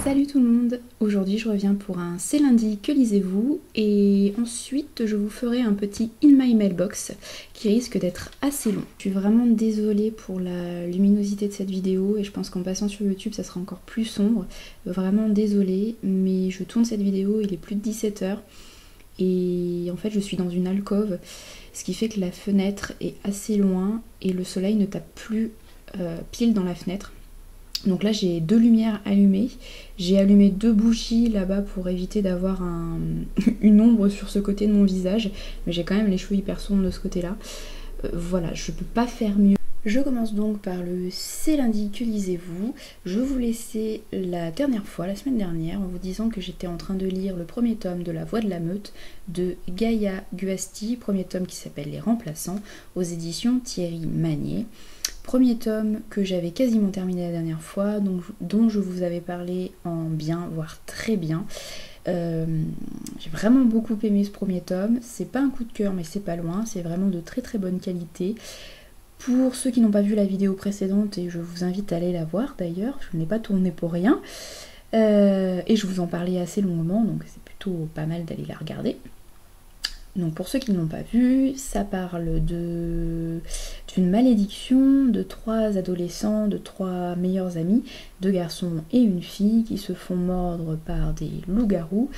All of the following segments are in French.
Salut tout le monde, aujourd'hui je reviens pour un C'est lundi, que lisez-vous? Et ensuite je vous ferai un petit In My Mailbox qui risque d'être assez long. Je suis vraiment désolée pour la luminosité de cette vidéo et je pense qu'en passant sur YouTube ça sera encore plus sombre. Vraiment désolée, mais je tourne cette vidéo, il est plus de 17 h et en fait je suis dans une alcôve, ce qui fait que la fenêtre est assez loin et le soleil ne tape plus pile dans la fenêtre. Donc là j'ai deux lumières allumées, j'ai allumé deux bougies là-bas pour éviter d'avoir une ombre sur ce côté de mon visage, mais j'ai quand même les cheveux hyper sombres de ce côté-là. Voilà, je peux pas faire mieux. Je commence donc par le C'est lundi, que lisez-vous? Je vous laissais la dernière fois, la semaine dernière, en vous disant que j'étais en train de lire le premier tome de La Voix de la Meute de Gaïa Guasti, premier tome qui s'appelle Les Remplaçants, aux éditions Thierry Magnier. Premier tome que j'avais quasiment terminé la dernière fois, dont je vous avais parlé en bien, voire très bien. J'ai vraiment beaucoup aimé ce premier tome. C'est pas un coup de cœur, mais c'est pas loin. C'est vraiment de très très bonne qualité. Pour ceux qui n'ont pas vu la vidéo précédente, et je vous invite à aller la voir d'ailleurs, je ne l'ai pas tournée pour rien. Et je vous en parlais assez longuement, donc c'est plutôt pas mal d'aller la regarder. Donc pour ceux qui ne l'ont pas vu, ça parle d'une malédiction de trois adolescents, de trois meilleurs amis, deux garçons et une fille qui se font mordre par des loups-garous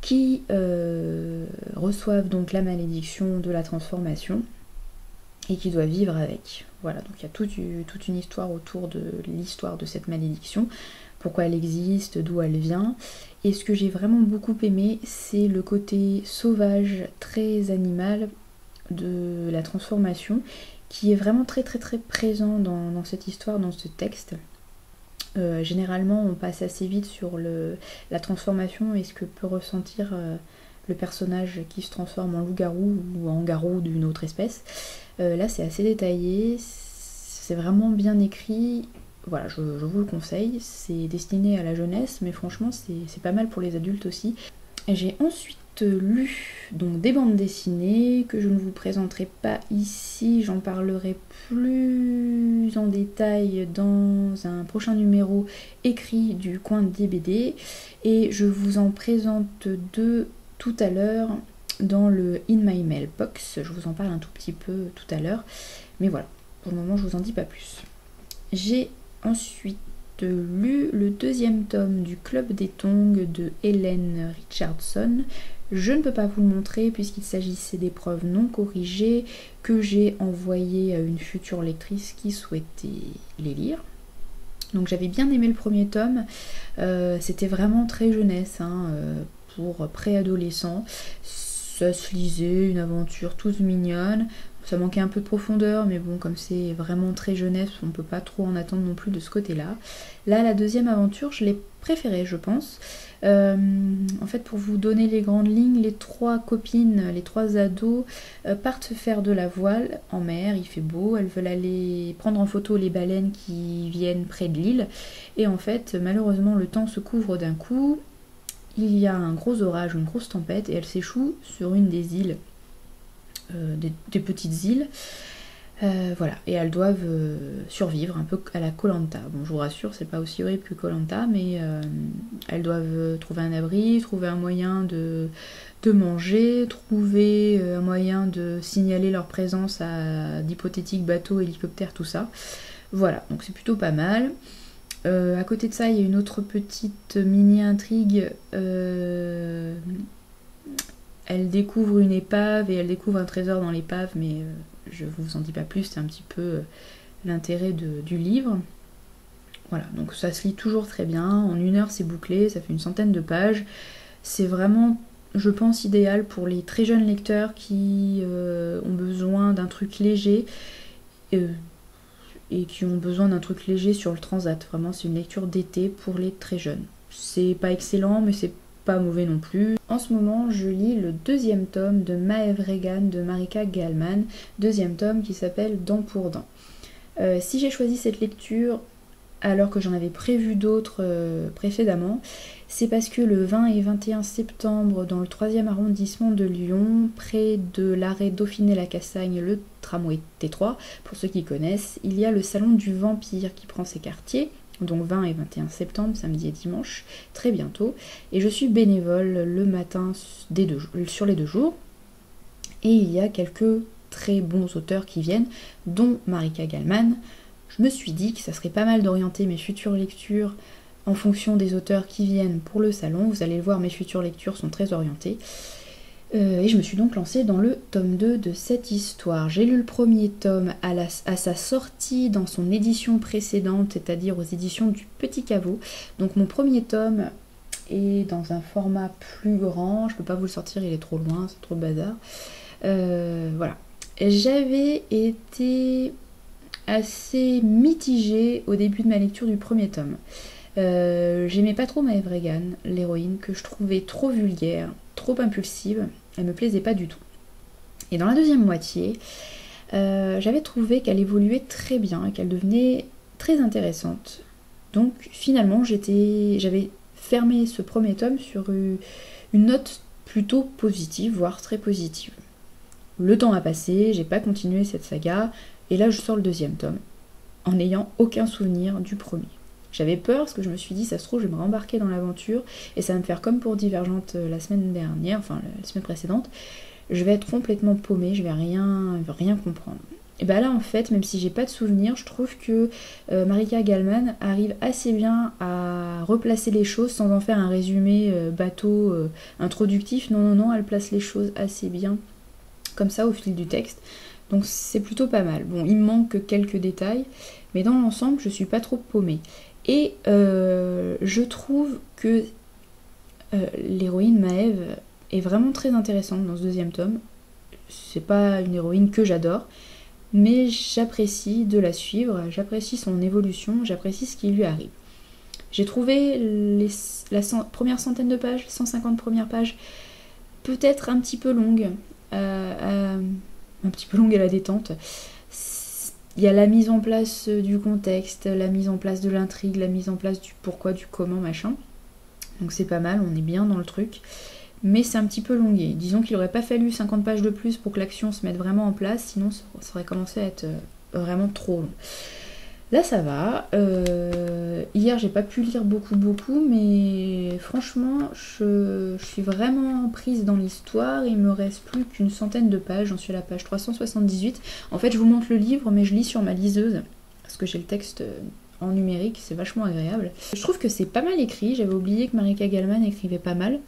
qui reçoivent donc la malédiction de la transformation et qui doivent vivre avec. Voilà, donc il y a toute une histoire autour de l'histoire de cette malédiction, pourquoi elle existe, d'où elle vient. Et ce que j'ai vraiment beaucoup aimé, c'est le côté sauvage, très animal de la transformation, qui est vraiment très très très présent dans cette histoire, dans ce texte. Généralement, on passe assez vite sur la transformation et ce que peut ressentir le personnage qui se transforme en loup-garou ou en garou d'une autre espèce. Là, c'est assez détaillé, c'est vraiment bien écrit. Voilà, je vous le conseille, c'est destiné à la jeunesse, mais franchement c'est pas mal pour les adultes aussi. J'ai ensuite lu donc des bandes dessinées que je ne vous présenterai pas ici, j'en parlerai plus en détail dans un prochain numéro écrit du coin des BD, et je vous en présente deux tout à l'heure dans le In My Mailbox, je vous en parle un tout petit peu tout à l'heure, mais voilà, pour le moment je vous en dis pas plus. J'ai ensuite lu le deuxième tome du Club des Tongs de Hélène Richardson. Je ne peux pas vous le montrer puisqu'il s'agissait d'épreuves non corrigées que j'ai envoyées à une future lectrice qui souhaitait les lire. Donc j'avais bien aimé le premier tome, c'était vraiment très jeunesse, pour préadolescents. Ça se lisait, une aventure toute mignonne. Ça manquait un peu de profondeur, mais bon, comme c'est vraiment très jeunesse, on peut pas trop en attendre non plus de ce côté-là. Là, la deuxième aventure, je l'ai préférée, je pense. En fait, pour vous donner les grandes lignes, les trois copines, les trois ados, partent faire de la voile en mer, il fait beau, elles veulent aller prendre en photo les baleines qui viennent près de l'île. Et en fait, malheureusement, le temps se couvre d'un coup, il y a un gros orage, une grosse tempête, et elles s'échouent sur une des îles. Des petites îles, voilà, et elles doivent survivre un peu à la Koh-Lanta. Bon, je vous rassure, c'est pas aussi horrible que Koh-Lanta, mais elles doivent trouver un abri, trouver un moyen de manger, trouver un moyen de signaler leur présence à d'hypothétiques bateaux, hélicoptères, tout ça. Voilà, donc c'est plutôt pas mal. À côté de ça, il y a une autre petite mini-intrigue. Elle découvre une épave et elle découvre un trésor dans l'épave, mais je vous en dis pas plus, c'est un petit peu l'intérêt du livre. Voilà, donc ça se lit toujours très bien, en 1 heure c'est bouclé, ça fait une centaine de pages. C'est vraiment, je pense, idéal pour les très jeunes lecteurs qui ont besoin d'un truc léger et qui ont besoin d'un truc léger sur le transat. Vraiment, c'est une lecture d'été pour les très jeunes. C'est pas excellent, mais c'est pas mauvais non plus. En ce moment, je lis le deuxième tome de Maeve Regan de Marika Gellman, deuxième tome qui s'appelle Dent pour dent. Si j'ai choisi cette lecture alors que j'en avais prévu d'autres précédemment, c'est parce que le 20 et 21 septembre, dans le 3e arrondissement de Lyon, près de l'arrêt Dauphiné-la-Cassagne, le tramway T3, pour ceux qui connaissent, il y a le salon du vampire qui prend ses quartiers, donc 20 et 21 septembre, samedi et dimanche, très bientôt, et je suis bénévole le matin sur les 2 jours, et il y a quelques très bons auteurs qui viennent, dont Marika Gallman. Je me suis dit que ça serait pas mal d'orienter mes futures lectures en fonction des auteurs qui viennent pour le salon. Vous allez le voir, mes futures lectures sont très orientées. Et je me suis donc lancée dans le tome 2 de cette histoire. J'ai lu le premier tome à sa sortie dans son édition précédente, c'est-à-dire aux éditions du Petit Caveau. Donc mon premier tome est dans un format plus grand. Je peux pas vous le sortir, il est trop loin, c'est trop le bazar. Voilà. J'avais été assez mitigée au début de ma lecture du premier tome. J'aimais pas trop Maeve Regan, l'héroïne, que je trouvais trop vulgaire, trop impulsive, elle me plaisait pas du tout. Et dans la deuxième moitié, j'avais trouvé qu'elle évoluait très bien et qu'elle devenait très intéressante. Donc finalement, j'avais fermé ce premier tome sur une note plutôt positive, voire très positive. Le temps a passé, j'ai pas continué cette saga, et là je sors le deuxième tome, en n'ayant aucun souvenir du premier. J'avais peur parce que je me suis dit, ça se trouve, je vais me rembarquer dans l'aventure, et ça va me faire comme pour Divergente la semaine dernière, enfin la semaine précédente, je vais être complètement paumée, je vais rien comprendre. Et bah là en fait, même si j'ai pas de souvenir, je trouve que Marika Gallman arrive assez bien à replacer les choses sans en faire un résumé bateau introductif. Non, elle place les choses assez bien comme ça au fil du texte, donc c'est plutôt pas mal. Bon, il me manque quelques détails, mais dans l'ensemble je suis pas trop paumée. Et je trouve que l'héroïne Maeve est vraiment très intéressante dans ce deuxième tome. C'est pas une héroïne que j'adore, mais j'apprécie de la suivre, j'apprécie son évolution, j'apprécie ce qui lui arrive. J'ai trouvé la première centaine de pages, 150 premières pages, peut-être un petit peu longue, un petit peu longue à la détente. Il y a la mise en place du contexte, la mise en place de l'intrigue, la mise en place du pourquoi, du comment, machin. Donc c'est pas mal, on est bien dans le truc. Mais c'est un petit peu longué. Disons qu'il aurait pas fallu 50 pages de plus pour que l'action se mette vraiment en place, sinon ça aurait commencé à être vraiment trop long. Là ça va. Hier j'ai pas pu lire beaucoup, mais franchement je suis vraiment prise dans l'histoire. Il me reste plus qu'une centaine de pages, j'en suis à la page 378. En fait je vous montre le livre, mais je lis sur ma liseuse, parce que j'ai le texte en numérique, c'est vachement agréable. Je trouve que c'est pas mal écrit, j'avais oublié que Marika Gallman écrivait pas mal.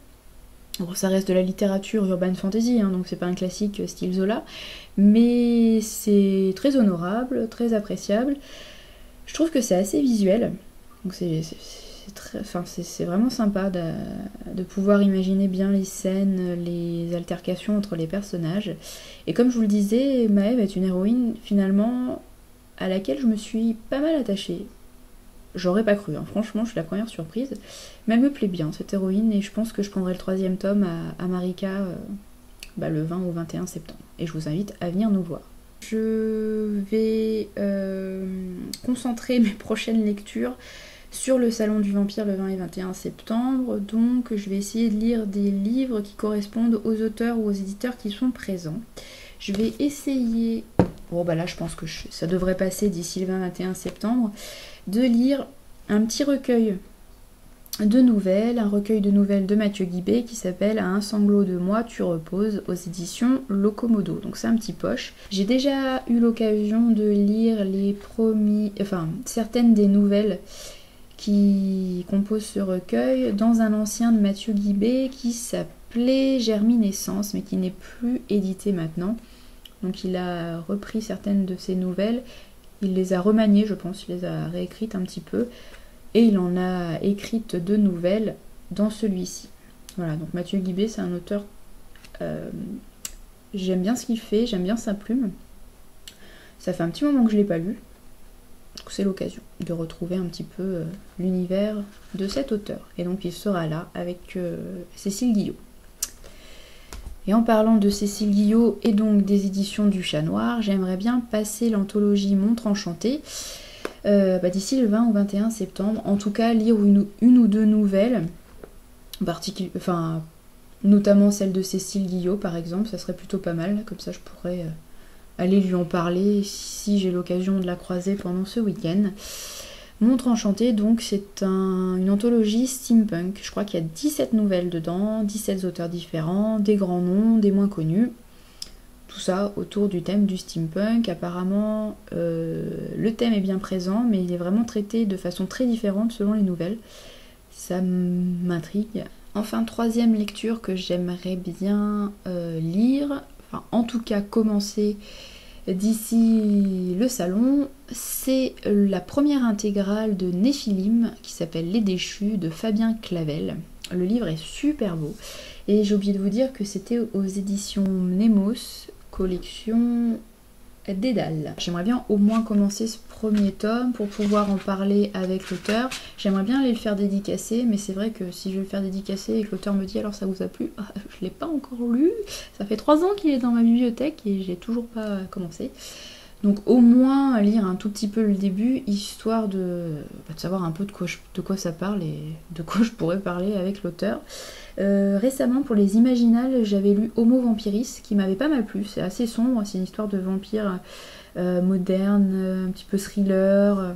Bon, ça reste de la littérature urban fantasy, hein, donc c'est pas un classique style Zola, mais c'est très honorable, très appréciable. Je trouve que c'est assez visuel, donc c'est vraiment sympa de pouvoir imaginer bien les scènes, les altercations entre les personnages. Et comme je vous le disais, Maeve est une héroïne finalement à laquelle je me suis pas mal attachée. J'aurais pas cru, hein. Franchement je suis la première surprise, mais elle me plaît bien cette héroïne, et je pense que je prendrai le 3e tome à Marika le 20 ou 21 septembre, et je vous invite à venir nous voir. Je vais concentrer mes prochaines lectures sur le salon du vampire le 20 et 21 septembre, donc je vais essayer de lire des livres qui correspondent aux auteurs ou aux éditeurs qui sont présents. Je vais essayer, bon bah là je pense que ça devrait passer d'ici le 20-21 septembre, de lire un petit recueil de nouvelles, un recueil de nouvelles de Mathieu Guibé qui s'appelle « À un sanglot de moi, tu reposes » aux éditions Locomodo. Donc c'est un petit poche. J'ai déjà eu l'occasion de lire certaines des nouvelles qui composent ce recueil dans un ancien de Mathieu Guibé qui s'appelait Germinescence, mais qui n'est plus édité maintenant. Donc il a repris certaines de ces nouvelles, il les a remaniées, je pense, il les a réécrites un petit peu, et il en a écrites 2 nouvelles dans celui-ci. Voilà, donc Mathieu Guibé, c'est un auteur, j'aime bien ce qu'il fait, j'aime bien sa plume. Ça fait un petit moment que je ne l'ai pas lu, donc c'est l'occasion de retrouver un petit peu l'univers de cet auteur. Et donc il sera là avec Cécile Guillot. Et en parlant de Cécile Guillot et donc des éditions du Chat Noir, j'aimerais bien passer l'anthologie Montre Enchantée d'ici le 20 ou 21 septembre. En tout cas, lire une ou 2 nouvelles enfin, notamment celle de Cécile Guillot par exemple, ça serait plutôt pas mal, comme ça je pourrais aller lui en parler si j'ai l'occasion de la croiser pendant ce week-end. Montre enchantée, donc c'est une anthologie steampunk, je crois qu'il y a 17 nouvelles dedans, 17 auteurs différents, des grands noms, des moins connus. Tout ça autour du thème du steampunk. Apparemment, le thème est bien présent, mais il est vraiment traité de façon très différente selon les nouvelles. Ça m'intrigue. Enfin, troisième lecture que j'aimerais bien lire, enfin en tout cas commencer d'ici le salon, c'est la première intégrale de Néphilim qui s'appelle Les Déchus de Fabien Clavel. Le livre est super beau et j'ai oublié de vous dire que c'était aux éditions Nemos, collection Dédale. J'aimerais bien au moins commencer ce premier tome pour pouvoir en parler avec l'auteur. J'aimerais bien aller le faire dédicacer, mais c'est vrai que si je vais le faire dédicacer et que l'auteur me dit alors ça vous a plu, je l'ai pas encore lu. Ça fait 3 ans qu'il est dans ma bibliothèque et j'ai toujours pas commencé. Donc au moins lire un tout petit peu le début, histoire de savoir un peu de quoi ça parle et de quoi je pourrais parler avec l'auteur. Récemment pour les imaginales, j'avais lu Homo Vampiris qui m'avait pas mal plu. C'est assez sombre, c'est une histoire de vampire moderne, un petit peu thriller,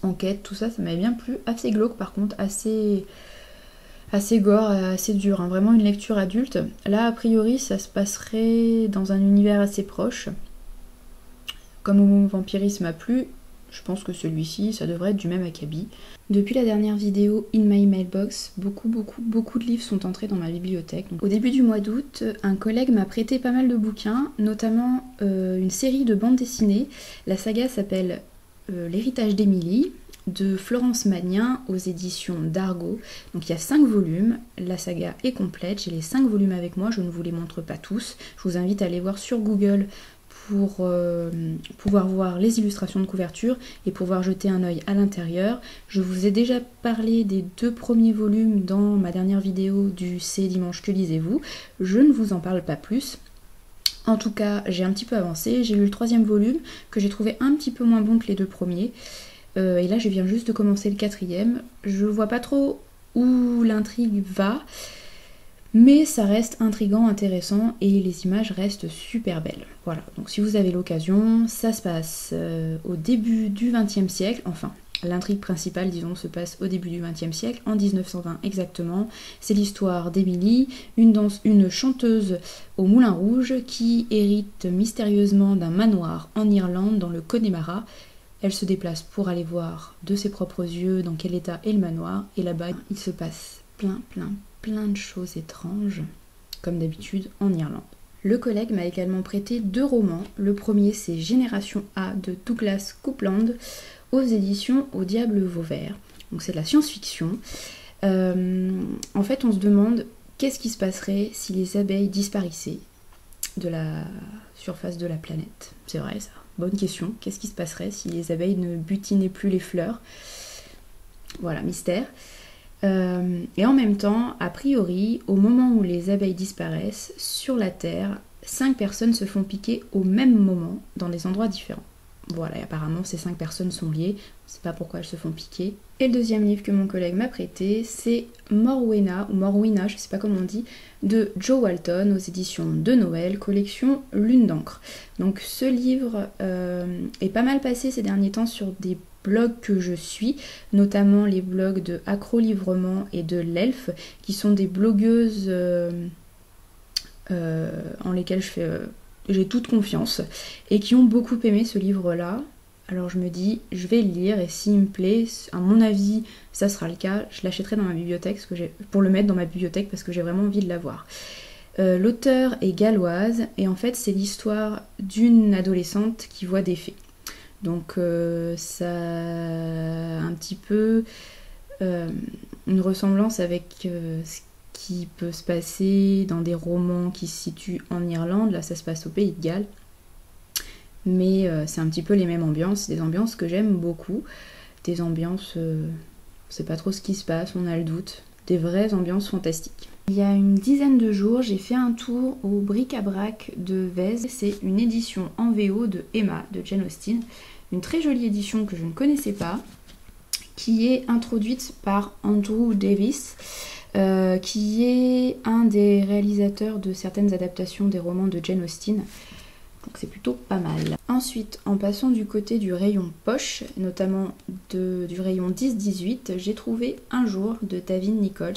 enquête, tout ça, ça m'avait bien plu. Assez glauque par contre, assez gore, assez dur, hein. Vraiment une lecture adulte. Là a priori ça se passerait dans un univers assez proche. Comme Homo Vampiris m'a plu, je pense que celui-ci, ça devrait être du même acabit. Depuis la dernière vidéo In My Mailbox, beaucoup de livres sont entrés dans ma bibliothèque. Donc, au début du mois d'août, un collègue m'a prêté pas mal de bouquins, notamment une série de bandes dessinées. La saga s'appelle L'héritage d'Émilie, de Florence Magnin aux éditions d'Argo. Donc il y a 5 volumes, la saga est complète, j'ai les 5 volumes avec moi, je ne vous les montre pas tous. Je vous invite à aller voir sur Google pour pouvoir voir les illustrations de couverture et pouvoir jeter un œil à l'intérieur. Je vous ai déjà parlé des 2 premiers volumes dans ma dernière vidéo du C'est dimanche que lisez-vous. Je ne vous en parle pas plus. En tout cas, j'ai un petit peu avancé. J'ai lu le 3e volume que j'ai trouvé un petit peu moins bon que les 2 premiers. Et là, je viens juste de commencer le 4e. Je vois pas trop où l'intrigue va. Mais ça reste intriguant, intéressant et les images restent super belles. Voilà, donc si vous avez l'occasion, ça se passe au début du XXe siècle, enfin l'intrigue principale disons se passe au début du XXe siècle, en 1920 exactement. C'est l'histoire d'Émilie, une chanteuse au Moulin Rouge qui hérite mystérieusement d'un manoir en Irlande dans le Connemara. Elle se déplace pour aller voir de ses propres yeux dans quel état est le manoir et là-bas il se passe plein de choses étranges, comme d'habitude en Irlande. Le collègue m'a également prêté 2 romans. Le premier c'est Génération A de Douglas Coupland aux éditions Au Diable Vauvert. Donc c'est de la science-fiction. En fait on se demande qu'est-ce qui se passerait si les abeilles disparaissaient de la surface de la planète. C'est vrai ça, bonne question. Qu'est-ce qui se passerait si les abeilles ne butinaient plus les fleurs? Voilà, mystère. Et en même temps, a priori, au moment où les abeilles disparaissent, sur la Terre, 5 personnes se font piquer au même moment, dans des endroits différents. Voilà, et apparemment ces 5 personnes sont liées, on ne sait pas pourquoi elles se font piquer. Et le deuxième livre que mon collègue m'a prêté, c'est Morwena, ou Morwena, je ne sais pas comment on dit, de Jo Walton, aux éditions de Noël, collection Lune d'encre. Donc ce livre est pas mal passé ces derniers temps sur des blogs que je suis, notamment les blogs de Acrolivrement et de l'Elfe, qui sont des blogueuses en lesquelles j'ai toute confiance, et qui ont beaucoup aimé ce livre-là. Alors je me dis, je vais le lire, et s'il me plaît, à mon avis, ça sera le cas, je l'achèterai dans ma bibliothèque, pour le mettre dans ma bibliothèque, parce que j'ai vraiment envie de l'avoir. L'auteur est galloise, et en fait c'est l'histoire d'une adolescente qui voit des fées. Donc ça a un petit peu une ressemblance avec ce qui peut se passer dans des romans qui se situent en Irlande. Là ça se passe au Pays de Galles. Mais c'est un petit peu les mêmes ambiances, des ambiances que j'aime beaucoup. Des ambiances, on sait pas trop ce qui se passe, on a le doute. Des vraies ambiances fantastiques. Il y a une dizaine de jours, j'ai fait un tour au Bric-à-Brac de Vèze. C'est une édition en VO de Emma, de Jane Austen. Une très jolie édition que je ne connaissais pas, qui est introduite par Andrew Davis. qui est un des réalisateurs de certaines adaptations des romans de Jane Austen. Donc c'est plutôt pas mal. Ensuite, en passant du côté du rayon poche, notamment du rayon 10-18, j'ai trouvé Un jour de Tavin Nichols.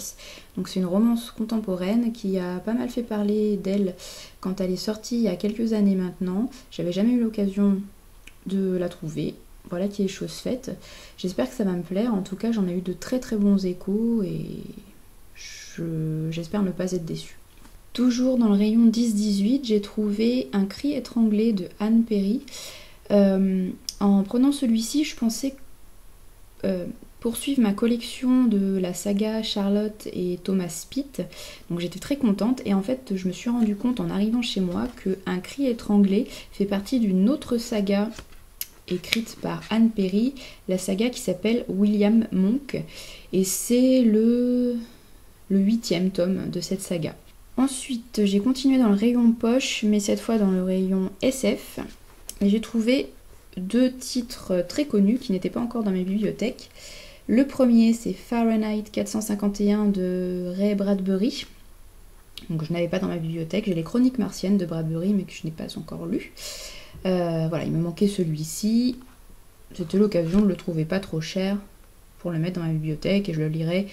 Donc c'est une romance contemporaine qui a pas mal fait parler d'elle quand elle est sortie il y a quelques années maintenant. J'avais jamais eu l'occasion de la trouver. Voilà qui est chose faite. J'espère que ça va me plaire. En tout cas, j'en ai eu de très très bons échos et j'espère ne pas être déçue. Toujours dans le rayon 10-18, j'ai trouvé Un cri étranglé de Anne Perry. En prenant celui-ci, je pensais poursuivre ma collection de la saga Charlotte et Thomas Pitt. Donc j'étais très contente et en fait je me suis rendu compte en arrivant chez moi que Un cri étranglé fait partie d'une autre saga écrite par Anne Perry, la saga qui s'appelle William Monk, et c'est le 8e tome de cette saga. Ensuite, j'ai continué dans le rayon poche, mais cette fois dans le rayon SF, et j'ai trouvé 2 titres très connus qui n'étaient pas encore dans mes bibliothèques. Le premier, c'est Fahrenheit 451 de Ray Bradbury. Donc je n'avais pas dans ma bibliothèque. J'ai les Chroniques martiennes de Bradbury, mais que je n'ai pas encore lu. Voilà, il me manquait celui-ci. C'était l'occasion, je le trouvais pas trop cher pour le mettre dans ma bibliothèque et je le lirai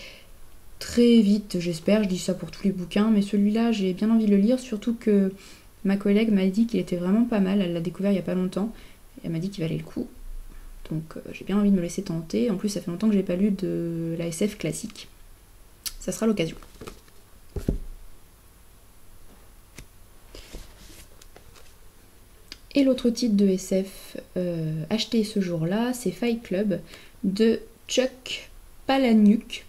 très vite, j'espère. Je dis ça pour tous les bouquins, mais celui-là, j'ai bien envie de le lire, surtout que ma collègue m'a dit qu'il était vraiment pas mal. Elle l'a découvert il y a pas longtemps. Elle m'a dit qu'il valait le coup. Donc j'ai bien envie de me laisser tenter. En plus, ça fait longtemps que j'ai pas lu de la SF classique. Ça sera l'occasion. Et l'autre titre de SF acheté ce jour-là, c'est Fight Club de Chuck Palahniuk,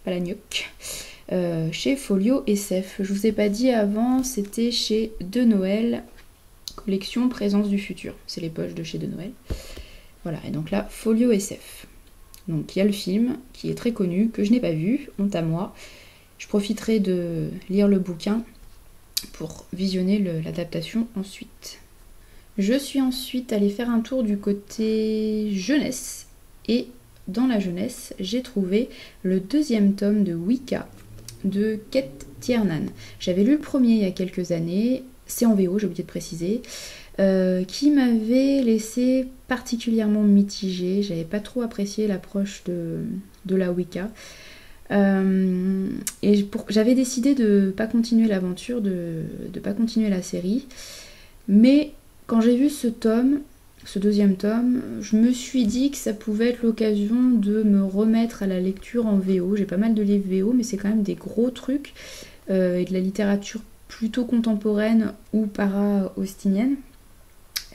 chez Folio SF. Je vous ai pas dit avant, c'était chez De Noël, collection Présence du futur. C'est les poches de chez De Noël. Voilà, et donc là, Folio SF. Donc il y a le film qui est très connu, que je n'ai pas vu, honte à moi. Je profiterai de lire le bouquin pour visionner l'adaptation ensuite. Je suis ensuite allée faire un tour du côté jeunesse, et dans la jeunesse, j'ai trouvé le 2e tome de Wicca de Kate Tiernan. J'avais lu le premier il y a quelques années, c'est en VO, j'ai oublié de préciser, qui m'avait laissé particulièrement mitigée. J'avais pas trop apprécié l'approche de la Wicca. Et j'avais décidé de pas continuer l'aventure, de pas continuer la série, mais quand j'ai vu ce 2e tome, je me suis dit que ça pouvait être l'occasion de me remettre à la lecture en VO. J'ai pas mal de livres VO, mais c'est quand même des gros trucs, et de la littérature plutôt contemporaine ou para-austinienne.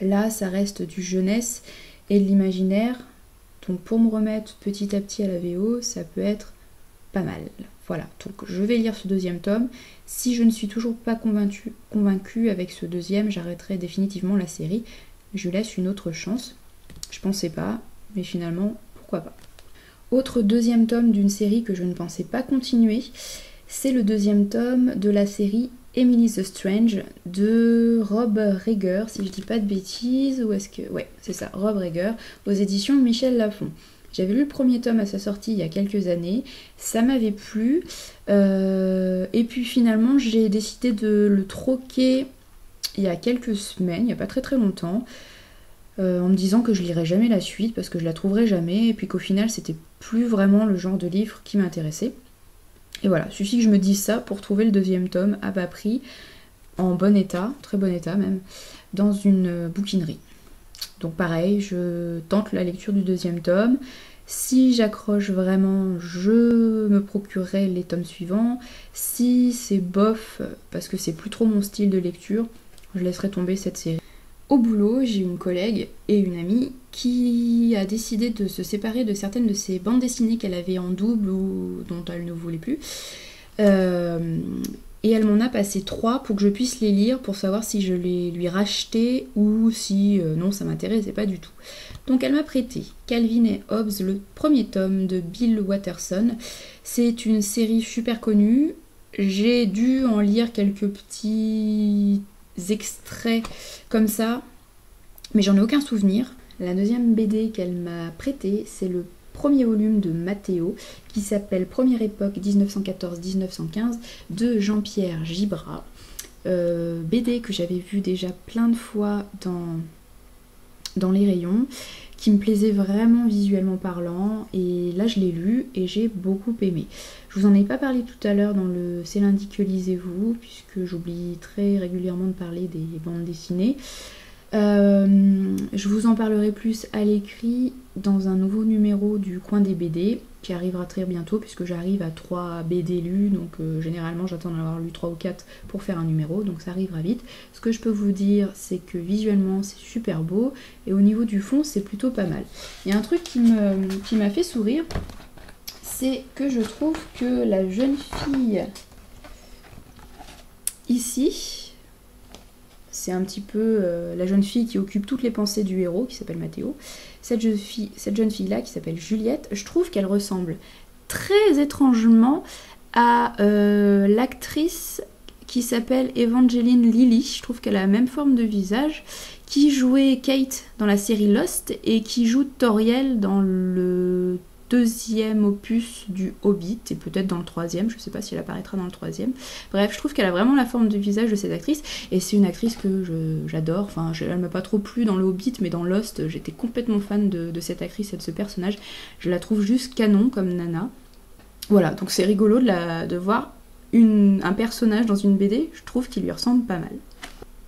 Là, ça reste du jeunesse et de l'imaginaire, donc pour me remettre petit à petit à la VO, ça peut être pas mal. Voilà, donc je vais lire ce 2e tome. Si je ne suis toujours pas convaincue avec ce 2e, j'arrêterai définitivement la série. Je laisse une autre chance. Je pensais pas, mais finalement, pourquoi pas. Autre 2e tome d'une série que je ne pensais pas continuer, c'est le 2e tome de la série Emily the Strange de Rob Reger, si je dis pas de bêtises, ou est-ce que... Ouais, c'est ça, Rob Reger, aux éditions Michel Lafon. J'avais lu le 1er tome à sa sortie il y a quelques années, ça m'avait plu, et puis finalement j'ai décidé de le troquer il y a quelques semaines, il n'y a pas très très longtemps, en me disant que je lirais jamais la suite parce que je la trouverais jamais, et puis qu'au final c'était plus vraiment le genre de livre qui m'intéressait. Et voilà, suffit que je me dise ça pour trouver le 2e tome à bas prix, en bon état, très bon état même, dans une bouquinerie. Donc pareil, je tente la lecture du 2e tome. Si j'accroche vraiment, je me procurerai les tomes suivants. Si c'est bof, parce que c'est plus trop mon style de lecture, je laisserai tomber cette série. Au boulot, j'ai une collègue et une amie qui a décidé de se séparer de certaines de ses bandes dessinées qu'elle avait en double ou dont elle ne voulait plus. Et elle m'en a passé 3 pour que je puisse les lire, pour savoir si je les lui rachetais ou si non, ça m'intéressait pas du tout. Donc elle m'a prêté Calvin et Hobbes, le 1er tome de Bill Watterson. C'est une série super connue. J'ai dû en lire quelques petits extraits comme ça, mais j'en ai aucun souvenir. La 2e BD qu'elle m'a prêtée, c'est le premier volume de Matteo qui s'appelle Première époque 1914-1915 de Jean-Pierre Gibra. BD que j'avais vu déjà plein de fois dans les rayons, qui me plaisait vraiment visuellement parlant, et là je l'ai lu et j'ai beaucoup aimé. Je vous en ai pas parlé tout à l'heure dans le C'est lundi que lisez-vous, puisque j'oublie très régulièrement de parler des bandes dessinées. Je vous en parlerai plus à l'écrit dans un nouveau numéro du Coin des BD qui arrivera très bientôt, puisque j'arrive à 3 BD lus, donc généralement j'attends d'en avoir lu 3 ou 4 pour faire un numéro, donc ça arrivera vite. Ce que je peux vous dire, c'est que visuellement c'est super beau, et au niveau du fond c'est plutôt pas mal. Il y a un truc qui m'a fait sourire, c'est que je trouve que la jeune fille ici, c'est un petit peu la jeune fille qui occupe toutes les pensées du héros, qui s'appelle Matteo. Cette jeune fille-là, qui s'appelle Juliette, je trouve qu'elle ressemble très étrangement à l'actrice qui s'appelle Evangeline Lilly. Je trouve qu'elle a la même forme de visage, qui jouait Kate dans la série Lost et qui joue Toriel dans le deuxième opus du Hobbit, et peut-être dans le troisième, je sais pas si elle apparaîtra dans le troisième. Bref, je trouve qu'elle a vraiment la forme de visage de cette actrice, et c'est une actrice que j'adore. Enfin, elle m'a pas trop plu dans le Hobbit, mais dans Lost, j'étais complètement fan de cette actrice et de ce personnage. Je la trouve juste canon comme nana. Voilà, donc c'est rigolo de voir un personnage dans une BD, je trouve qu'il lui ressemble pas mal.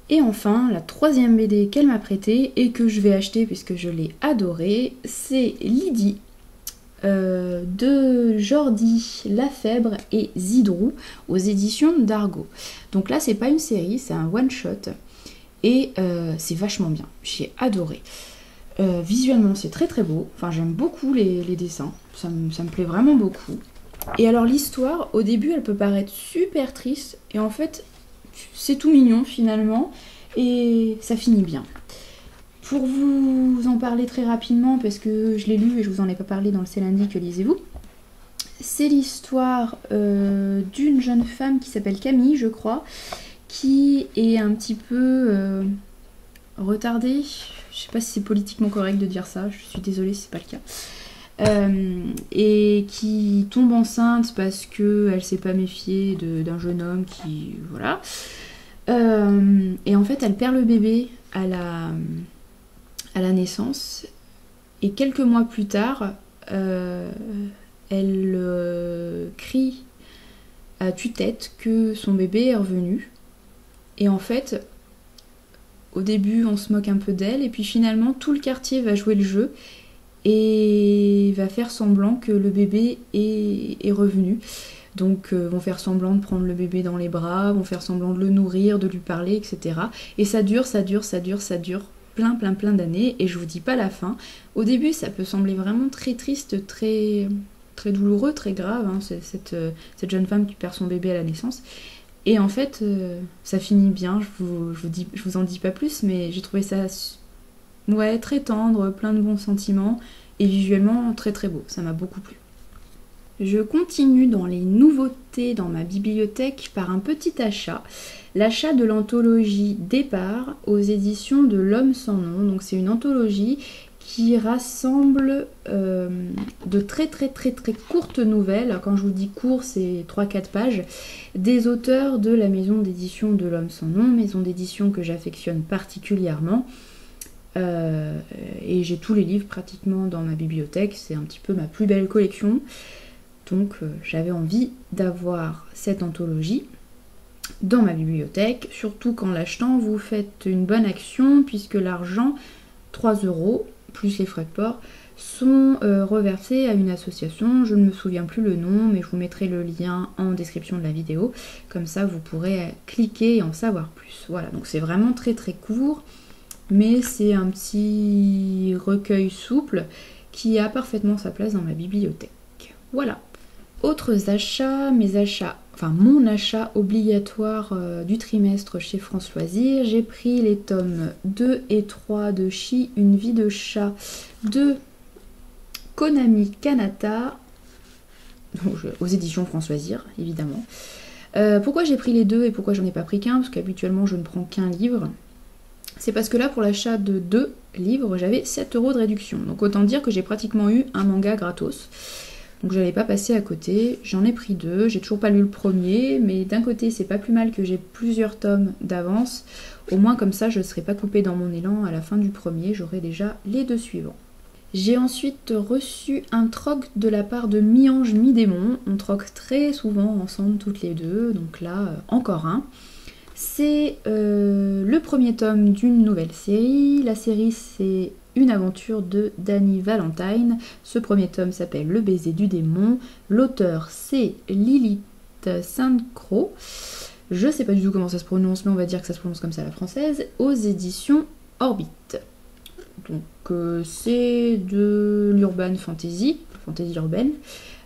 Et enfin, la troisième BD qu'elle m'a prêtée, et que je vais acheter puisque je l'ai adorée, c'est Lydie, de Jordi Lafèbre et Zidrou aux éditions d'Argo. Donc là c'est pas une série, c'est un one shot, et c'est vachement bien, j'ai adoré. Visuellement c'est très très beau, enfin j'aime beaucoup les dessins, ça me plaît vraiment beaucoup. Et alors l'histoire, au début elle peut paraître super triste, et en fait c'est tout mignon finalement, et ça finit bien. Pour vous en parler très rapidement, parce que je l'ai lu et je vous en ai pas parlé dans le C'est lundi que lisez-vous, c'est l'histoire d'une jeune femme qui s'appelle Camille, je crois, qui est un petit peu retardée. Je sais pas si c'est politiquement correct de dire ça, je suis désolée si c'est pas le cas. Et qui tombe enceinte parce qu'elle s'est pas méfiée d'un jeune homme qui... voilà. Et en fait, elle perd le bébé à la naissance, et quelques mois plus tard elle crie à tue-tête que son bébé est revenu, et en fait au début on se moque un peu d'elle, et puis finalement tout le quartier va jouer le jeu et va faire semblant que le bébé est revenu. Donc vont faire semblant de prendre le bébé dans les bras, vont faire semblant de le nourrir, de lui parler, etc. Et ça dure plein d'années, et je vous dis pas la fin. Au début ça peut sembler vraiment très triste, très douloureux, très grave, hein, cette jeune femme qui perd son bébé à la naissance, et en fait ça finit bien. Je vous en dis pas plus, mais j'ai trouvé ça très tendre, plein de bons sentiments, et visuellement très très beau, ça m'a beaucoup plu. Je continue dans les nouveautés dans ma bibliothèque par un petit achat. L'achat de l'anthologie Départ aux éditions de L'Homme sans nom. Donc c'est une anthologie qui rassemble de très courtes nouvelles. Quand je vous dis court, c'est 3-4 pages, des auteurs de la maison d'édition de L'Homme sans nom, maison d'édition que j'affectionne particulièrement. Et j'ai tous les livres pratiquement dans ma bibliothèque, c'est un petit peu ma plus belle collection. Donc j'avais envie d'avoir cette anthologie dans ma bibliothèque, surtout qu'en l'achetant vous faites une bonne action, puisque l'argent, 3 € plus les frais de port, sont reversés à une association. Je ne me souviens plus le nom, mais je vous mettrai le lien en description de la vidéo, comme ça vous pourrez cliquer et en savoir plus. Voilà, donc c'est vraiment très court, mais c'est un petit recueil souple qui a parfaitement sa place dans ma bibliothèque. Voilà. Autres achats, mon achat obligatoire du trimestre chez France Loisirs. J'ai pris les tomes 2 et 3 de Chi, une vie de chat de Konami Kanata, aux éditions France Loisirs, évidemment. Pourquoi j'ai pris les deux et pourquoi j'en ai pas pris qu'un? Parce qu'habituellement je ne prends qu'un livre. c'est parce que là, pour l'achat de 2 livres, j'avais 7 € de réduction. Donc autant dire que j'ai pratiquement eu un manga gratos. Donc j'allais pas passer à côté. J'en ai pris 2, j'ai toujours pas lu le premier, mais d'un côté, c'est pas plus mal que j'ai plusieurs tomes d'avance. Au moins comme ça, je ne serai pas coupée dans mon élan à la fin du premier, j'aurai déjà les 2 suivants. J'ai ensuite reçu un troc de la part de Mi-Ange Mi-Démon. On troque très souvent ensemble toutes les deux, donc là, encore un. C'est le premier tome d'une nouvelle série. La série, c'est une aventure de Danny Valentine. Ce premier tome s'appelle Le baiser du démon. L'auteur, c'est Lilith Sainte-Croix. Je sais pas du tout comment ça se prononce, mais on va dire que ça se prononce comme ça à la française. Aux éditions Orbit. Donc c'est de l'urban fantasy urbaine,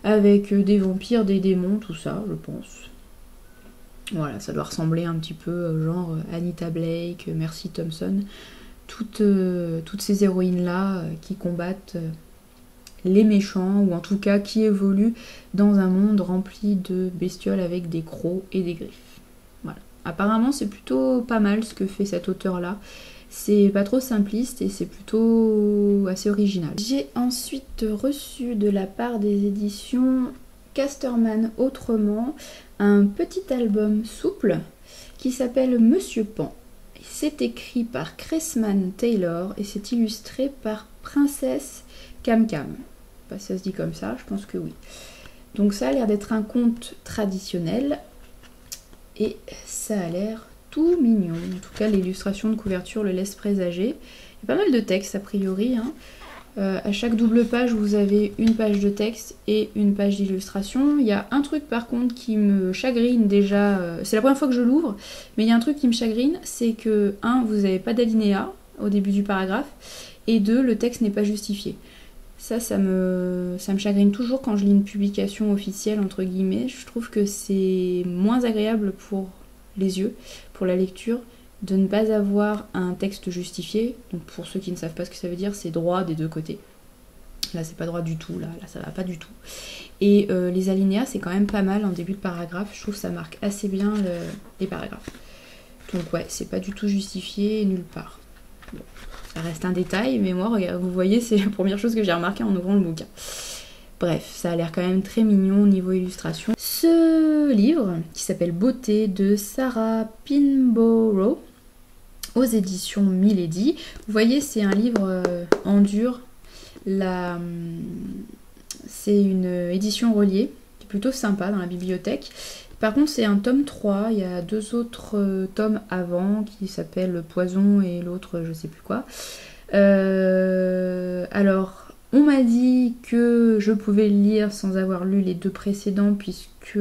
avec des vampires, des démons, tout ça, je pense. Voilà, ça doit ressembler un petit peu genre Anita Blake, Mercy Thompson, toutes ces héroïnes-là qui combattent les méchants, ou en tout cas qui évoluent dans un monde rempli de bestioles avec des crocs et des griffes. Voilà. Apparemment, c'est plutôt pas mal ce que fait cet auteur-là. C'est pas trop simpliste et c'est plutôt assez original. J'ai ensuite reçu de la part des éditions Casterman Autrement un petit album souple qui s'appelle Monsieur Pan. C'est écrit par Cressman Taylor et c'est illustré par Princesse Cam Cam. Pas si ça se dit comme ça, je pense que oui. Donc ça a l'air d'être un conte traditionnel et ça a l'air tout mignon. En tout cas, l'illustration de couverture le laisse présager. Il y a pas mal de texte a priori. Hein. À chaque double page, vous avez une page de texte et une page d'illustration. Il y a un truc par contre qui me chagrine déjà. C'est la première fois que je l'ouvre, mais il y a un truc qui me chagrine, c'est que 1, vous n'avez pas d'alinéa au début du paragraphe, et 2, le texte n'est pas justifié. Ça me chagrine toujours quand je lis une publication officielle, entre guillemets. Je trouve que c'est moins agréable pour les yeux, pour la lecture, de ne pas avoir un texte justifié. Donc pour ceux qui ne savent pas ce que ça veut dire, c'est droit des deux côtés. Là c'est pas droit du tout, là ça va pas du tout. Et les alinéas c'est quand même pas mal en début de paragraphe, je trouve que ça marque assez bien les paragraphes. Donc ouais, c'est pas du tout justifié nulle part. Bon, ça reste un détail, mais moi, regarde, vous voyez, c'est la première chose que j'ai remarqué en ouvrant le bouquin. Bref, ça a l'air quand même très mignon au niveau illustration. Ce livre, qui s'appelle Beauté, de Sarah Pinborough, aux éditions Milady. Vous voyez, c'est un livre en dur. C'est une édition reliée, qui est plutôt sympa dans la bibliothèque. Par contre, c'est un tome 3, il y a 2 autres tomes avant, qui s'appellent Poison et l'autre, je sais plus quoi. Alors, on m'a dit que je pouvais le lire sans avoir lu les 2 précédents, puisque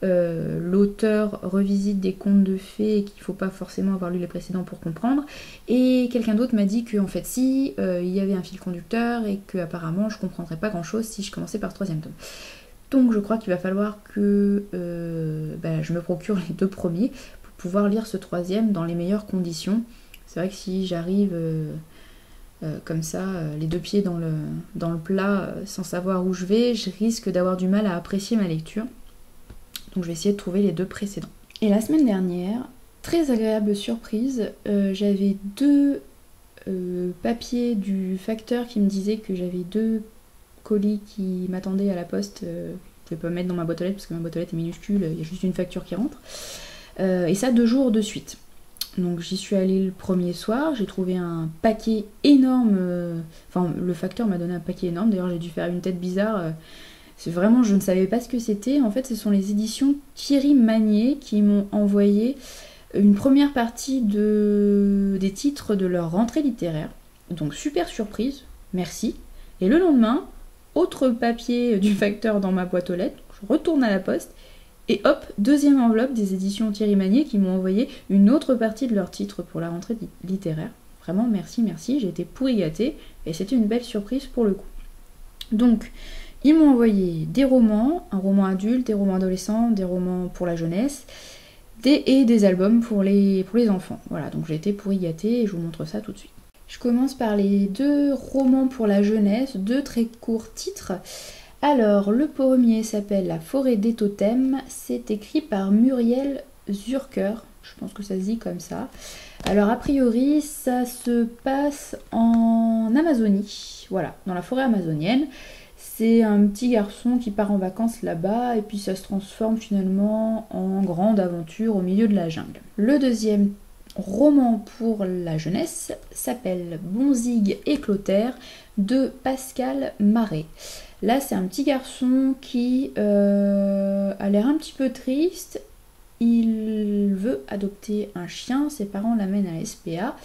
l'auteur revisite des contes de fées et qu'il ne faut pas forcément avoir lu les précédents pour comprendre. Et quelqu'un d'autre m'a dit qu'en fait si, il y avait un fil conducteur et que apparemment je ne comprendrais pas grand chose si je commençais par le 3e tome. Donc je crois qu'il va falloir que je me procure les 2 premiers pour pouvoir lire ce 3e dans les meilleures conditions. C'est vrai que si j'arrive comme ça, les 2 pieds dans le plat, sans savoir où je vais, je risque d'avoir du mal à apprécier ma lecture. Donc je vais essayer de trouver les 2 précédents. Et la semaine dernière, très agréable surprise, j'avais 2 papiers du facteur qui me disaient que j'avais 2 colis qui m'attendaient à la poste. Je ne pouvais pas mettre dans ma boîte aux lettres parce que ma boîte aux lettres est minuscule, il y a juste une facture qui rentre. Et ça 2 jours de suite. Donc j'y suis allée le premier soir, j'ai trouvé un paquet énorme, enfin le facteur m'a donné un paquet énorme, d'ailleurs j'ai dû faire une tête bizarre, c'est vraiment, je ne savais pas ce que c'était. En fait ce sont les éditions Thierry Magnier qui m'ont envoyé une première partie des titres de leur rentrée littéraire, donc super surprise, merci. Et le lendemain, autre papier du facteur dans ma boîte aux lettres, je retourne à la poste, et hop, 2e enveloppe des éditions Thierry Magnier qui m'ont envoyé une autre partie de leurs titres pour la rentrée littéraire. Vraiment, merci, j'ai été pourri gâtée et c'était une belle surprise pour le coup. Donc, ils m'ont envoyé des romans, un roman adulte, des romans adolescents, des romans pour la jeunesse, et des albums pour les enfants. Voilà, donc j'ai été pourri gâtée et je vous montre ça tout de suite. Je commence par les 2 romans pour la jeunesse, 2 très courts titres. Alors, le premier s'appelle La forêt des totems, c'est écrit par Muriel Zurker, je pense que ça se dit comme ça. Alors a priori ça se passe en Amazonie, voilà, dans la forêt amazonienne. C'est un petit garçon qui part en vacances là-bas et puis ça se transforme finalement en grande aventure au milieu de la jungle. Le deuxième roman pour la jeunesse s'appelle Bonzig et Clotaire de Pascal Marais. Là c'est un petit garçon qui a l'air un petit peu triste. Il veut adopter un chien, ses parents l'amènent à la SPA.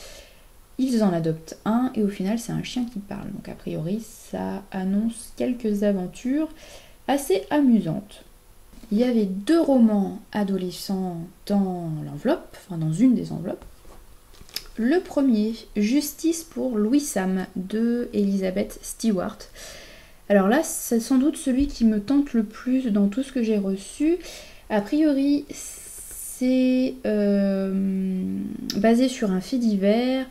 Ils en adoptent un et au final c'est un chien qui parle. Donc a priori ça annonce quelques aventures assez amusantes. Il y avait 2 romans adolescents dans l'enveloppe, enfin dans une des enveloppes. Le premier, Justice pour Louis Sam de Elizabeth Stewart. Alors là c'est sans doute celui qui me tente le plus dans tout ce que j'ai reçu. A priori c'est basé sur un fait divers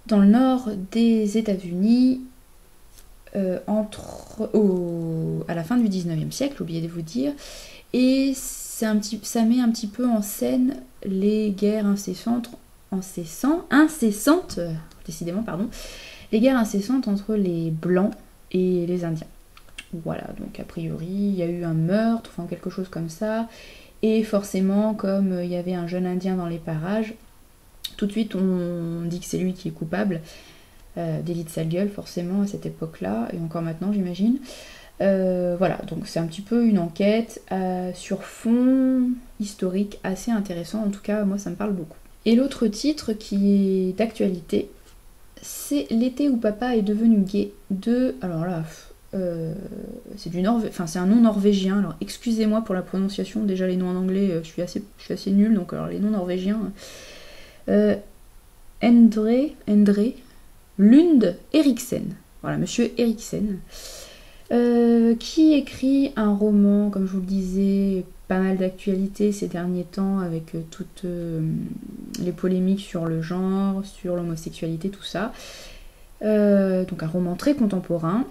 dans le nord des États-Unis à la fin du 19e siècle, j'ai oublié de vous dire, et ça met un petit peu en scène les guerres incessantes, décidément, pardon, les guerres incessantes entre les Blancs et les Indiens. Voilà, donc a priori, il y a eu un meurtre, enfin quelque chose comme ça, et forcément, comme il y avait un jeune Indien dans les parages, tout de suite on dit que c'est lui qui est coupable, délit de sale gueule forcément à cette époque-là, et encore maintenant j'imagine. Voilà, donc c'est un petit peu une enquête sur fond historique assez intéressant, en tout cas moi ça me parle beaucoup. Et l'autre titre qui est d'actualité, c'est L'été où papa est devenu gay de... Alors là, c'est un nom norvégien, alors excusez-moi pour la prononciation, déjà les noms en anglais je suis assez nulle, donc alors les noms norvégiens... Endre Lund Eriksen, voilà, monsieur Eriksen, qui écrit un roman, comme je vous le disais, pas mal d'actualité ces derniers temps, avec toutes les polémiques sur le genre, sur l'homosexualité, tout ça. Donc un roman très contemporain.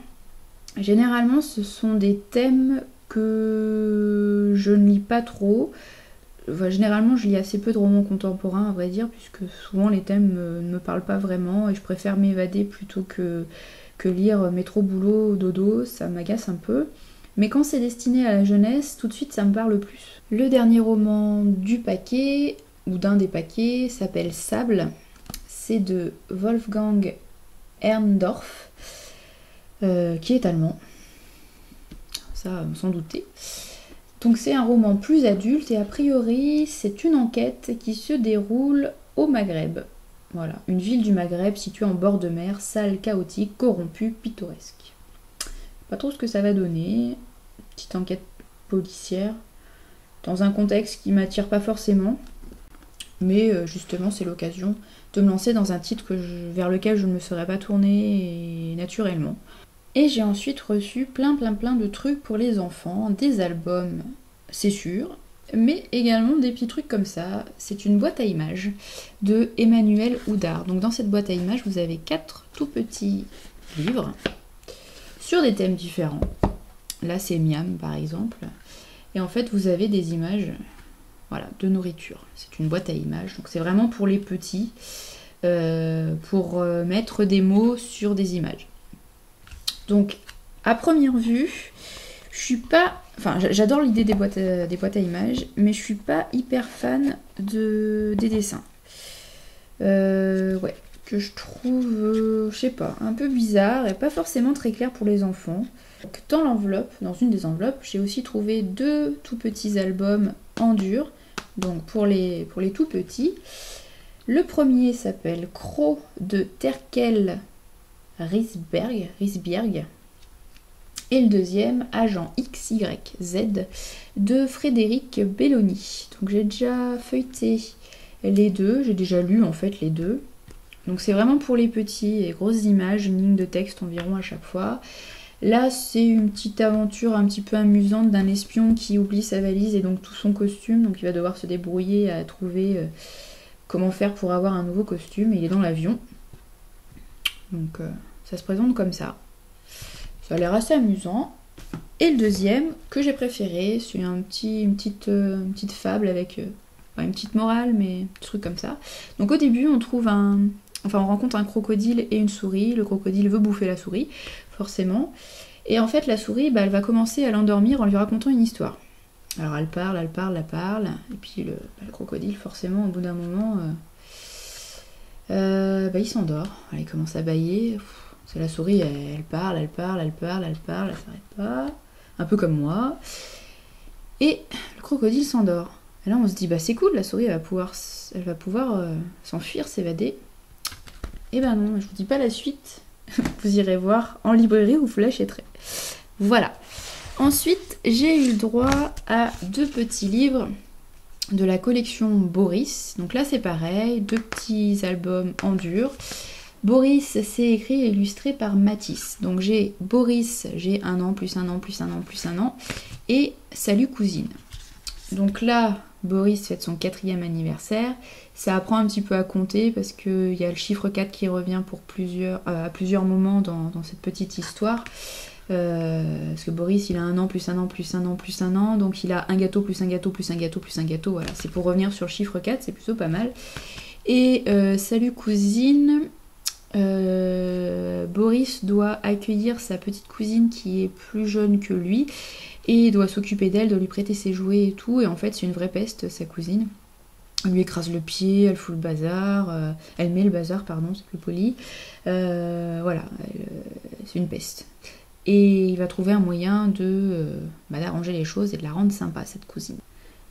Généralement, ce sont des thèmes que je ne lis pas trop. Enfin, généralement, je lis assez peu de romans contemporains, à vrai dire, puisque souvent les thèmes ne me parlent pas vraiment et je préfère m'évader plutôt que lire métro, boulot, dodo, ça m'agace un peu. Mais quand c'est destiné à la jeunesse, tout de suite ça me parle plus. Le dernier roman du paquet, ou d'un des paquets, s'appelle Sable. C'est de Wolfgang Herrndorf, qui est allemand. Ça, sans douter. Donc c'est un roman plus adulte et a priori c'est une enquête qui se déroule au Maghreb. Voilà, une ville du Maghreb située en bord de mer, sale, chaotique, corrompue, pittoresque. Pas trop ce que ça va donner, petite enquête policière, dans un contexte qui m'attire pas forcément, mais justement c'est l'occasion de me lancer dans un titre vers lequel je ne me serais pas tournée naturellement. Et j'ai ensuite reçu plein de trucs pour les enfants, des albums, c'est sûr, mais également des petits trucs comme ça. C'est une boîte à images de Emmanuel Houdard. Donc dans cette boîte à images, vous avez 4 tout petits livres sur des thèmes différents. Là, c'est Miam, par exemple. Et en fait, vous avez des images, voilà, de nourriture. C'est une boîte à images, donc c'est vraiment pour les petits, pour mettre des mots sur des images. Donc, à première vue, je suis pas... Enfin, j'adore l'idée des boîtes à images, mais je suis pas hyper fan des dessins. Ouais, que je trouve, je sais pas, un peu bizarre et pas forcément très clair pour les enfants. Donc, dans l'enveloppe, dans une des enveloppes, j'ai aussi trouvé 2 tout petits albums en dur, donc pour les tout petits. Le premier s'appelle Croc de Terkel Risberg, et le deuxième Agent XYZ de Frédéric Belloni. Donc j'ai déjà feuilleté les deux, j'ai déjà lu en fait les deux. Donc c'est vraiment pour les petits, les grosses images, une ligne de texte environ à chaque fois. Là c'est une petite aventure un petit peu amusante d'un espion qui oublie sa valise et donc tout son costume, donc il va devoir se débrouiller à trouver comment faire pour avoir un nouveau costume, et il est dans l'avion. Donc ça se présente comme ça. Ça a l'air assez amusant. Et le deuxième que j'ai préféré, c'est une petite fable avec Enfin, une petite morale, mais un truc comme ça. Donc au début, on rencontre un crocodile et une souris. Le crocodile veut bouffer la souris, forcément. Et en fait, la souris, elle va commencer à l'endormir en lui racontant une histoire. Alors elle parle. Et puis le crocodile, forcément, au bout d'un moment, il s'endort. Il commence à bâiller. C'est la souris, elle parle, elle s'arrête pas. Un peu comme moi. Et le crocodile s'endort. Et là, on se dit, c'est cool, la souris, elle va pouvoir s'enfuir, s'évader. Et non, je vous dis pas la suite. Vous irez voir en librairie ou vous l'achèterez. Voilà. Ensuite, j'ai eu le droit à 2 petits livres de la collection Boris. Donc là, c'est pareil, 2 petits albums en dur. Boris, c'est écrit et illustré par Matisse. Donc j'ai Boris, j'ai 1 an, plus 1 an, plus 1 an, plus 1 an. Et Salut cousine. Donc là, Boris fête son 4e anniversaire. Ça apprend un petit peu à compter parce qu'il y a le chiffre 4 qui revient à plusieurs moments dans cette petite histoire. Parce que Boris, il a 1 an, plus 1 an, plus 1 an, plus 1 an. Donc il a un gâteau, plus un gâteau, plus un gâteau, plus un gâteau. Voilà, c'est pour revenir sur le chiffre 4, c'est plutôt pas mal. Et Salut cousine, Boris doit accueillir sa petite cousine qui est plus jeune que lui. Et doit s'occuper d'elle, doit lui prêter ses jouets et tout. Et en fait, c'est une vraie peste, sa cousine. Elle lui écrase le pied, elle fout le bazar. Elle met le bazar, pardon, c'est plus poli. Voilà, c'est une peste. Et il va trouver un moyen d'arranger les choses et de la rendre sympa, cette cousine.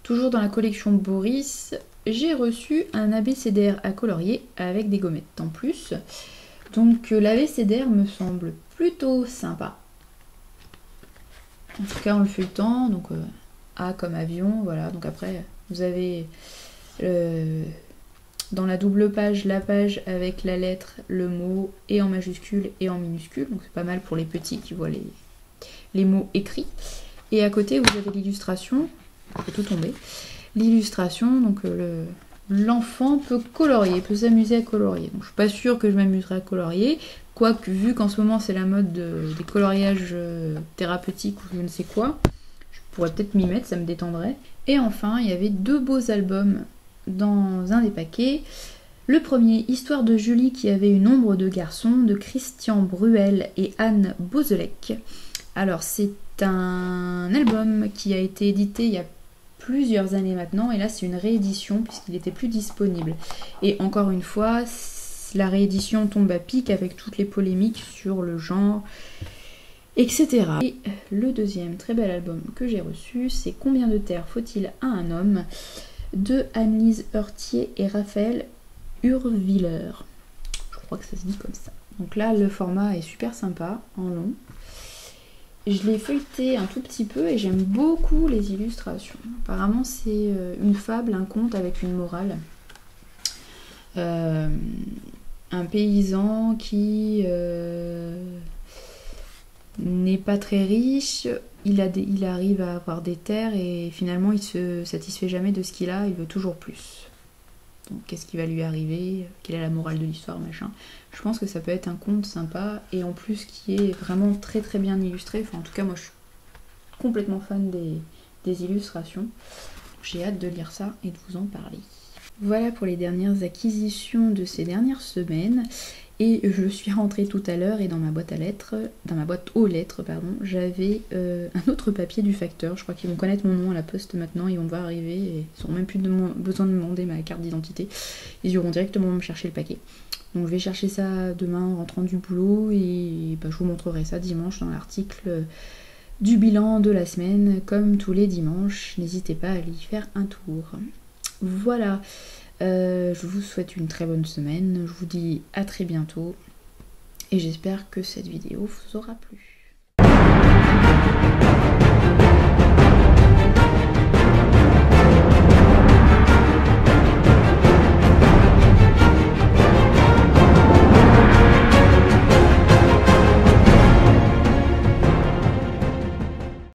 Toujours dans la collection Boris, j'ai reçu un abécédaire à colorier avec des gommettes en plus. Donc l'abécédaire me semble plutôt sympa. En tout cas, en le feuilletant, donc A comme avion, voilà. Donc après, vous avez dans la double page, la page avec la lettre, le mot, et en majuscule et en minuscule. Donc c'est pas mal pour les petits qui voient les mots écrits. Et à côté, vous avez l'illustration. Je vais tout tomber. L'illustration, donc l'enfant peut colorier, peut s'amuser à colorier. Donc je suis pas sûre que je m'amuserai à colorier. Quoique, vu qu'en ce moment c'est la mode des coloriages thérapeutiques ou je ne sais quoi, je pourrais peut-être m'y mettre, ça me détendrait. Et enfin, il y avait 2 beaux albums dans un des paquets. Le premier, Histoire de Julie qui avait une ombre de garçon, de Christian Bruel et Anne Beauzelec. Alors, c'est un album qui a été édité il y a plusieurs années maintenant, et là c'est une réédition puisqu'il n'était plus disponible. Et encore une fois, la réédition tombe à pic avec toutes les polémiques sur le genre, etc. Et le deuxième très bel album que j'ai reçu, c'est Combien de terre faut-il à un homme de Anne-Lise Heurtier et Raphaël Urwiller. Je crois que ça se dit comme ça. Donc là, le format est super sympa, en long. Je l'ai feuilleté un tout petit peu et j'aime beaucoup les illustrations. Apparemment, c'est une fable, un conte avec une morale. Un paysan qui n'est pas très riche, il arrive à avoir des terres et finalement il se satisfait jamais de ce qu'il a, il veut toujours plus. Donc qu'est-ce qui va lui arriver, quelle est la morale de l'histoire, machin. Je pense que ça peut être un conte sympa et en plus qui est vraiment très très bien illustré. Enfin en tout cas moi je suis complètement fan des illustrations. J'ai hâte de lire ça et de vous en parler. Voilà pour les dernières acquisitions de ces dernières semaines. Et je suis rentrée tout à l'heure et dans ma boîte aux lettres, j'avais un autre papier du facteur. Je crois qu'ils vont connaître mon nom à la poste maintenant, ils vont devoir arriver et ils n'auront même plus besoin de me demander ma carte d'identité. Ils iront directement me chercher le paquet. Donc je vais chercher ça demain en rentrant du boulot et je vous montrerai ça dimanche dans l'article du bilan de la semaine, comme tous les dimanches. N'hésitez pas à aller y faire un tour. Voilà. Je vous souhaite une très bonne semaine, je vous dis à très bientôt et j'espère que cette vidéo vous aura plu.